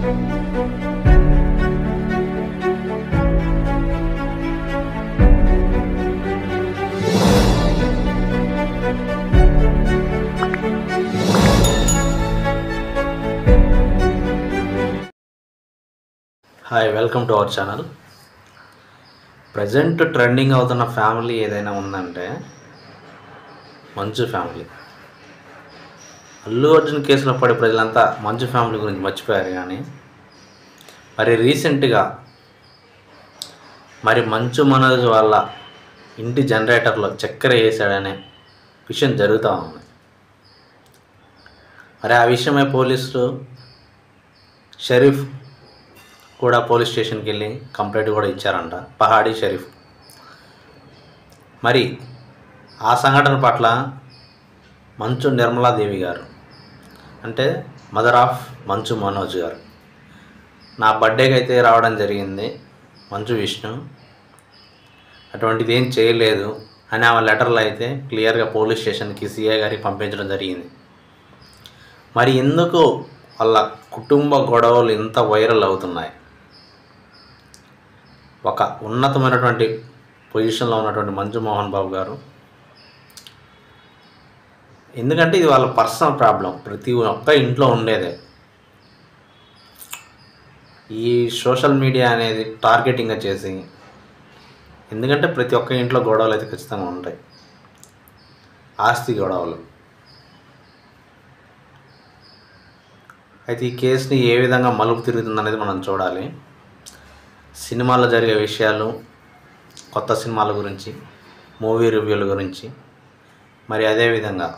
Hi, welcome to our channel. Present trending అవుతున్న family ఏదైనా ఉందంటే మంచు ఫ్యామిలీ. అల్లు అర్జున్ కేసులో పడే ప్రజలంతా మంచు ఫ్యామిలీ గురించి మర్చిపోయారు. కానీ రీసెంట్గా మంచు మనోజ్ వాళ్ళ ఇంటి జనరేటర్లో చక్కెర వేసాడనే విషయం జరుగుతూ ఉంది. ఆ విషయమై పోలీసులు షరీఫ్ కూడా పోలీస్ స్టేషన్కి వెళ్ళి కంప్లైంట్ కూడా ఇచ్చారంట, పహాడీ షరీఫ్. ఆ సంఘటన పట్ల మంచు నిర్మలాదేవి గారు, అంటే మదర్ ఆఫ్ మంచు మనోజ్ గారు, నా బర్త్డేకి అయితే రావడం జరిగింది మంచు విష్ణు, అటువంటిది ఏం చేయలేదు అని ఆమె లెటర్లు అయితే క్లియర్గా పోలీస్ స్టేషన్కి సిఐ గారికి పంపించడం జరిగింది. ఎందుకు వాళ్ళ కుటుంబ గొడవలు ఇంత వైరల్ అవుతున్నాయి? ఒక ఉన్నతమైనటువంటి పొజిషన్లో ఉన్నటువంటి మంచు మోహన్ బాబు గారు, ఎందుకంటే ఇది వాళ్ళ పర్సనల్ ప్రాబ్లం, ప్రతి ఒక్క ఇంట్లో ఉండేదే. ఈ సోషల్ మీడియా అనేది టార్గెటింగ్గా చేసి, ఎందుకంటే ప్రతి ఒక్క ఇంట్లో గొడవలు అయితే ఖచ్చితంగా ఉంటాయి, ఆస్తి గొడవలు. అయితే ఈ కేసుని ఏ విధంగా మలుపు తిరుగుతుంది అనేది మనం చూడాలి. సినిమాల్లో జరిగే విషయాలు, కొత్త సినిమాల గురించి, మూవీ రివ్యూల గురించి, అదేవిధంగా